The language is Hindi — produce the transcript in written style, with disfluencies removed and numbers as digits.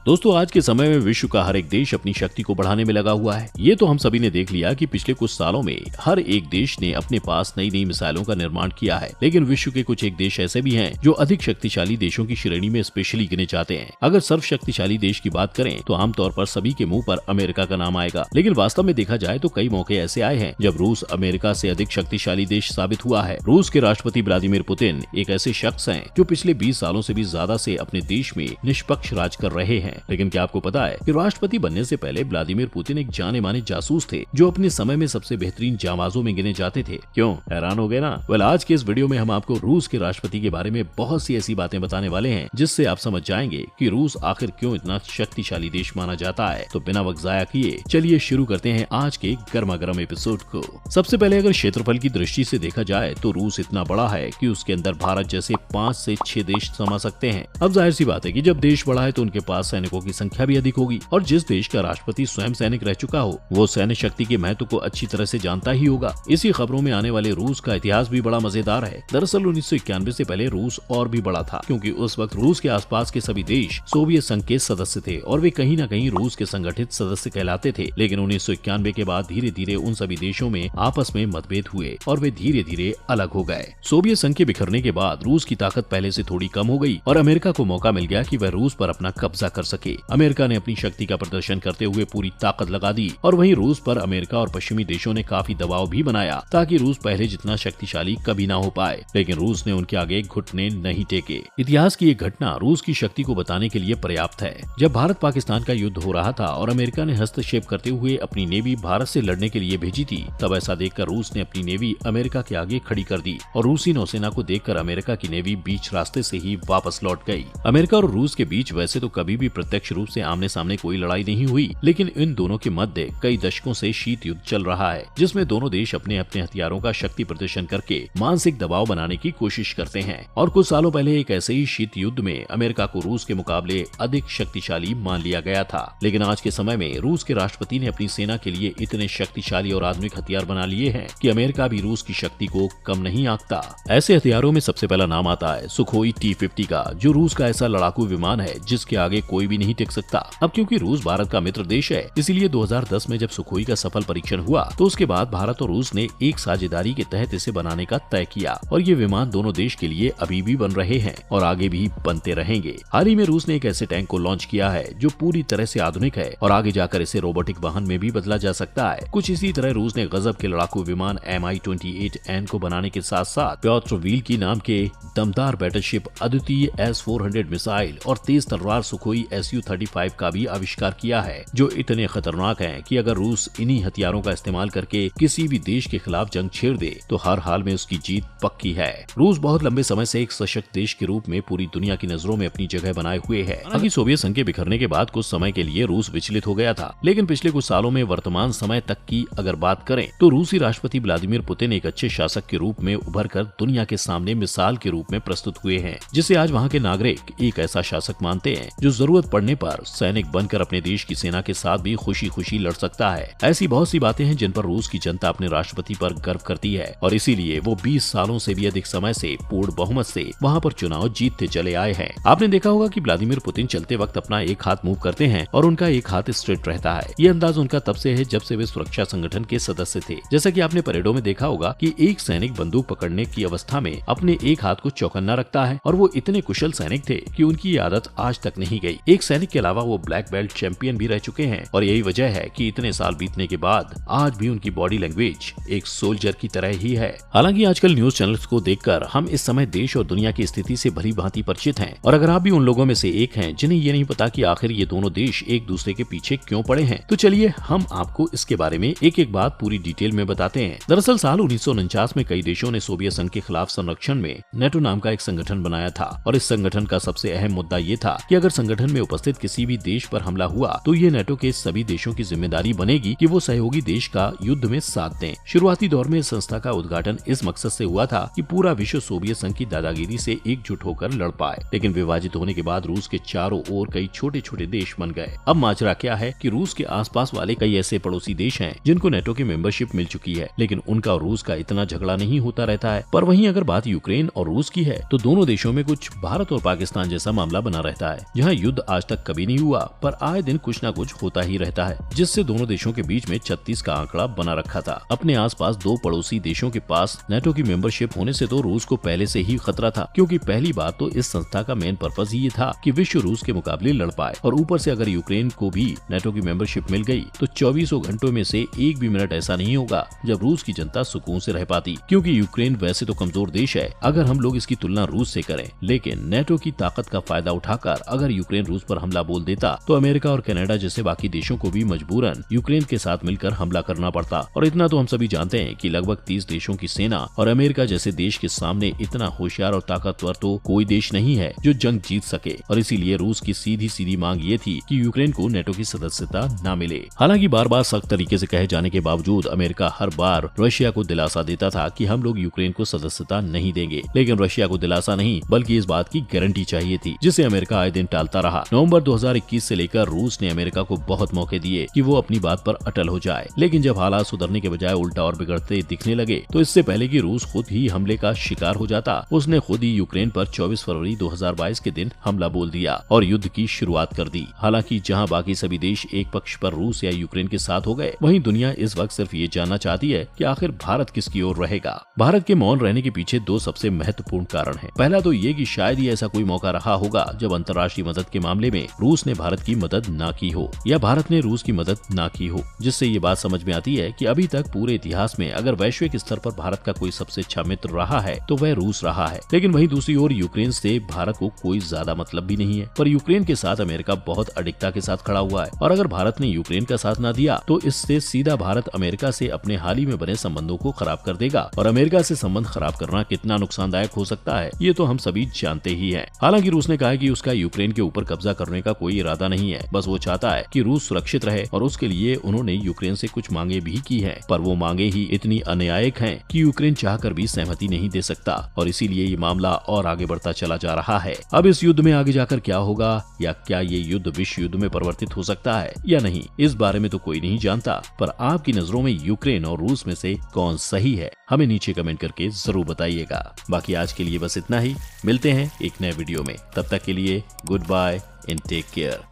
दोस्तों, आज के समय में विश्व का हर एक देश अपनी शक्ति को बढ़ाने में लगा हुआ है। ये तो हम सभी ने देख लिया कि पिछले कुछ सालों में हर एक देश ने अपने पास नई नई मिसाइलों का निर्माण किया है। लेकिन विश्व के कुछ एक देश ऐसे भी हैं जो अधिक शक्तिशाली देशों की श्रेणी में स्पेशली गिने जाते हैं। अगर सर्वशक्तिशाली देश की बात करें तो आमतौर पर सभी के मुंह पर अमेरिका का नाम आएगा, लेकिन वास्तव में देखा जाए तो कई मौके ऐसे आए हैं जब रूस अमेरिका से अधिक शक्तिशाली देश साबित हुआ है। रूस के राष्ट्रपति व्लादिमीर पुतिन एक ऐसे शख्स हैं जो पिछले 20 सालों से भी ज्यादा से अपने देश में निष्पक्ष राज कर रहे हैं। लेकिन क्या आपको पता है कि राष्ट्रपति बनने से पहले व्लादिमीर पुतिन एक जाने माने जासूस थे जो अपने समय में सबसे बेहतरीन जांबाजों में गिने जाते थे। क्यों, हैरान हो गए ना? वेल, आज के इस वीडियो में हम आपको रूस के राष्ट्रपति के बारे में बहुत सी ऐसी बातें बताने वाले हैं जिससे आप समझ जाएंगे कि रूस आखिर क्यों इतना शक्तिशाली देश माना जाता है। तो बिना वक्त जाया किए चलिए शुरू करते हैं आज के गर्मा गर्म एपिसोड को। सबसे पहले अगर क्षेत्रफल की दृष्टि से देखा जाए तो रूस इतना बड़ा है कि उसके अंदर भारत जैसे 5 से 6 देश समा सकते हैं। अब जाहिर सी बात है कि जब देश बड़ा है तो उनके पास सैनिकों की संख्या भी अधिक होगी, और जिस देश का राष्ट्रपति स्वयं सैनिक रह चुका हो वो सैन्य शक्ति के महत्व को अच्छी तरह से जानता ही होगा। इसी खबरों में आने वाले रूस का इतिहास भी बड़ा मजेदार है। दरअसल 1991 से पहले रूस और भी बड़ा था, क्योंकि उस वक्त रूस के आसपास के सभी देश सोवियत संघ के सदस्य थे और वे कहीं न कहीं रूस के संगठित सदस्य कहलाते थे। लेकिन 1991 के बाद धीरे धीरे उन सभी देशों में आपस में मतभेद हुए और वे धीरे धीरे अलग हो गए। सोवियत संघ के बिखरने के बाद रूस की ताकत पहले से थोड़ी कम हो गई और अमेरिका को मौका मिल गया कि वह रूस पर अपना कब्जा कर सके। अमेरिका ने अपनी शक्ति का प्रदर्शन करते हुए पूरी ताकत लगा दी और वहीं रूस पर अमेरिका और पश्चिमी देशों ने काफी दबाव भी बनाया ताकि रूस पहले जितना शक्तिशाली कभी ना हो पाए। लेकिन रूस ने उनके आगे घुटने नहीं टेके। इतिहास की एक घटना रूस की शक्ति को बताने के लिए पर्याप्त है। जब भारत पाकिस्तान का युद्ध हो रहा था और अमेरिका ने हस्तक्षेप करते हुए अपनी नेवी भारत से लड़ने के लिए भेजी थी, तब ऐसा देखकर रूस ने अपनी नेवी अमेरिका के आगे खड़ी कर दी और रूसी नौसेना को देखकर अमेरिका की नेवी बीच रास्ते से ही वापस लौट गई। अमेरिका और रूस के बीच वैसे तो कभी भी प्रत्यक्ष रूप से आमने सामने कोई लड़ाई नहीं हुई, लेकिन इन दोनों के मध्य कई दशकों से शीत युद्ध चल रहा है, जिसमें दोनों देश अपने अपने हथियारों का शक्ति प्रदर्शन करके मानसिक दबाव बनाने की कोशिश करते हैं। और कुछ सालों पहले एक ऐसे ही शीत युद्ध में अमेरिका को रूस के मुकाबले अधिक शक्तिशाली मान लिया गया था। लेकिन आज के समय में रूस के राष्ट्रपति ने अपनी सेना के लिए इतने शक्तिशाली और आधुनिक हथियार बना लिए हैं कि अमेरिका भी रूस की शक्ति को कम नहीं आंकता। ऐसे हथियारों में सबसे पहला नाम आता है सुखोई T-50 का, जो रूस का ऐसा लड़ाकू विमान है जिसके आगे कोई भी नहीं टिक सकता। अब क्योंकि रूस भारत का मित्र देश है, इसीलिए 2010 में जब सुखोई का सफल परीक्षण हुआ तो उसके बाद भारत और रूस ने एक साझेदारी के तहत इसे बनाने का तय किया और ये विमान दोनों देश के लिए अभी भी बन रहे हैं और आगे भी बनते रहेंगे। हाल ही में रूस ने एक ऐसे टैंक को लॉन्च किया है जो पूरी तरह से आधुनिक है और आगे जाकर इसे रोबोटिक वाहन में भी बदला जा सकता है। कुछ इसी तरह रूस ने गजब के लड़ाकू विमान Mi-28N को बनाने के साथ साथ प्योत्र विल्की नाम के दमदार बैटलशिप अद्वितीय S-400 मिसाइल और तेज तलवार सुखोई Su-35 का भी आविष्कार किया है, जो इतने खतरनाक हैं कि अगर रूस इन्हीं हथियारों का इस्तेमाल करके किसी भी देश के खिलाफ जंग छेड़ दे तो हर हाल में उसकी जीत पक्की है। रूस बहुत लंबे समय से एक सशक्त देश के रूप में पूरी दुनिया की नजरों में अपनी जगह बनाए हुए है। हालांकि सोवियत संघ के बिखरने के बाद कुछ समय के लिए रूस विचलित हो गया था, लेकिन पिछले कुछ सालों में वर्तमान समय तक की अगर बात करें तो रूसी राष्ट्रपति व्लादिमीर पुतिन एक अच्छे शासक के रूप में उभर कर दुनिया के सामने मिसाल के रूप में प्रस्तुत हुए हैं, जिसे आज वहाँ के नागरिक एक ऐसा शासक मानते हैं जो जरूरत पड़ने पर सैनिक बनकर अपने देश की सेना के साथ भी खुशी खुशी लड़ सकता है। ऐसी बहुत सी बातें हैं जिन पर रूस की जनता अपने राष्ट्रपति पर गर्व करती है और इसीलिए वो 20 सालों से भी अधिक समय से पूर्ण बहुमत से वहाँ पर चुनाव जीतते चले आए हैं। आपने देखा होगा कि व्लादिमीर पुतिन चलते वक्त अपना एक हाथ मूव करते हैं और उनका एक हाथ स्ट्रेट रहता है। ये अंदाज उनका तब से है जब से वे सुरक्षा संगठन के सदस्य थे। जैसा कि आपने परेडों में देखा होगा कि एक सैनिक बंदूक पकड़ने की अवस्था में अपने एक हाथ को चौकन्ना रखता है और वो इतने कुशल सैनिक थे कि उनकी आदत आज तक नहीं गई। एक सैनिक के अलावा वो ब्लैक बेल्ट चैंपियन भी रह चुके हैं और यही वजह है कि इतने साल बीतने के बाद आज भी उनकी बॉडी लैंग्वेज एक सोल्जर की तरह ही है। हालांकि आजकल न्यूज चैनल्स को देखकर हम इस समय देश और दुनिया की स्थिति से भली भांति परिचित हैं, और अगर आप भी उन लोगों में से एक हैं जिन्हें ये नहीं पता कि आखिर ये दोनों देश एक दूसरे के पीछे क्यों पड़े हैं, तो चलिए हम आपको इसके बारे में एक एक बात पूरी डिटेल में बताते हैं। दरअसल साल 1949 में कई देशों ने सोवियत संघ के खिलाफ संरक्षण में नेटो नाम का एक संगठन बनाया था और इस संगठन का सबसे अहम मुद्दा ये था कि अगर संगठन में उपस्थित किसी भी देश पर हमला हुआ तो ये नेटो के सभी देशों की जिम्मेदारी बनेगी कि वो सहयोगी देश का युद्ध में साथ दें। शुरुआती दौर में इस संस्था का उद्घाटन इस मकसद से हुआ था कि पूरा विश्व सोवियत संघ की दादागिरी से एकजुट होकर लड़ पाए। लेकिन विभाजित होने के बाद रूस के चारों ओर कई छोटे छोटे देश बन गए। अब माजरा क्या है कि रूस के आसपास वाले कई ऐसे पड़ोसी देश हैं जिनको नेटो की मेंबरशिप मिल चुकी है, लेकिन उनका और रूस का इतना झगड़ा नहीं होता रहता है। पर वहीं अगर बात यूक्रेन और रूस की है तो दोनों देशों में कुछ भारत और पाकिस्तान जैसा मामला बना रहता है, जहाँ युद्ध आज तक कभी नहीं हुआ, पर आए दिन कुछ न कुछ होता ही रहता है, जिससे दोनों देशों के बीच में 36 का आंकड़ा बना रखा था। अपने आसपास दो पड़ोसी देशों के पास नेटो की मेंबरशिप होने से तो रूस को पहले से ही खतरा था, क्योंकि पहली बात तो इस संस्था का मेन पर्पस ये था कि विश्व रूस के मुकाबले लड़ पाए, और ऊपर से अगर यूक्रेन को भी नेटो की मेंबरशिप मिल गई तो 24 घंटों में से एक भी मिनट ऐसा नहीं होगा जब रूस की जनता सुकून से रह पाती, क्योंकि यूक्रेन वैसे तो कमजोर देश है अगर हम लोग इसकी तुलना रूस से करें, लेकिन नेटो की ताकत का फायदा उठाकर अगर यूक्रेन रूस पर हमला बोल देता तो अमेरिका और कनाडा जैसे बाकी देशों को भी मजबूरन यूक्रेन के साथ मिलकर हमला करना पड़ता। और इतना तो हम सभी जानते हैं कि लगभग 30 देशों की सेना और अमेरिका जैसे देश के सामने इतना होशियार और ताकतवर तो कोई देश नहीं है जो जंग जीत सके, और इसीलिए रूस की सीधी मांग ये थी कि यूक्रेन को नेटो की सदस्यता न मिले। हालांकि बार बार सख्त तरीके से कहे जाने के बावजूद अमेरिका हर बार रशिया को दिलासा देता था कि हम लोग यूक्रेन को सदस्यता नहीं देंगे, लेकिन रशिया को दिलासा नहीं बल्कि इस बात की गारंटी चाहिए थी, जिसे अमेरिका आए दिन टालता रहा। नवंबर 2021 से लेकर रूस ने अमेरिका को बहुत मौके दिए कि वो अपनी बात पर अटल हो जाए, लेकिन जब हालात सुधरने के बजाय उल्टा और बिगड़ते दिखने लगे तो इससे पहले कि रूस खुद ही हमले का शिकार हो जाता, उसने खुद ही यूक्रेन पर 24 फरवरी 2022 के दिन हमला बोल दिया और युद्ध की शुरुआत कर दी। हालांकि जहां बाकी सभी देश एक पक्ष पर रूस या यूक्रेन के साथ हो गए, वहीं दुनिया इस वक्त सिर्फ ये जानना चाहती है कि आखिर भारत किसकी ओर रहेगा। भारत के मौन रहने के पीछे दो सबसे महत्वपूर्ण कारण हैं। पहला तो ये कि शायद ही ऐसा कोई मौका रहा होगा जब अंतर्राष्ट्रीय मदद के मामले में रूस ने भारत की मदद न की हो या भारत ने रूस की मदद न की हो, जिससे ये बात समझ में आती है कि अभी तक पूरे इतिहास में अगर वैश्विक स्तर पर भारत का कोई सबसे अच्छा मित्र रहा है तो वह रूस रहा है। लेकिन वहीं दूसरी ओर यूक्रेन से भारत को कोई ज्यादा मतलब भी नहीं है, पर यूक्रेन के साथ अमेरिका बहुत अडिगता के साथ खड़ा हुआ है, और अगर भारत ने यूक्रेन का साथ न दिया तो इससे सीधा भारत अमेरिका से अपने हाल ही में बने संबंधों को खराब कर देगा, और अमेरिका से संबंध खराब करना कितना नुकसानदायक हो सकता है ये तो हम सभी जानते ही हैं। हालांकि रूस ने कहा है कि उसका यूक्रेन के ऊपर कब्जा करने का कोई इरादा नहीं है, बस वो चाहता है कि रूस सुरक्षित रहे, और उसके लिए उन्होंने यूक्रेन से कुछ मांगे भी की हैं, पर वो मांगे ही इतनी अन्यायिक हैं कि यूक्रेन चाहकर भी सहमति नहीं दे सकता, और इसीलिए ये मामला और आगे बढ़ता चला जा रहा है। अब इस युद्ध में आगे जाकर क्या होगा, या क्या ये युद्ध विश्व युद्ध में परिवर्तित हो सकता है या नहीं, इस बारे में तो कोई नहीं जानता, पर आपकी नजरों में यूक्रेन और रूस में से कौन सही है हमें नीचे कमेंट करके जरूर बताइएगा। बाकी आज के लिए बस इतना ही, मिलते हैं एक नए वीडियो में, तब तक के लिए goodbye and take care.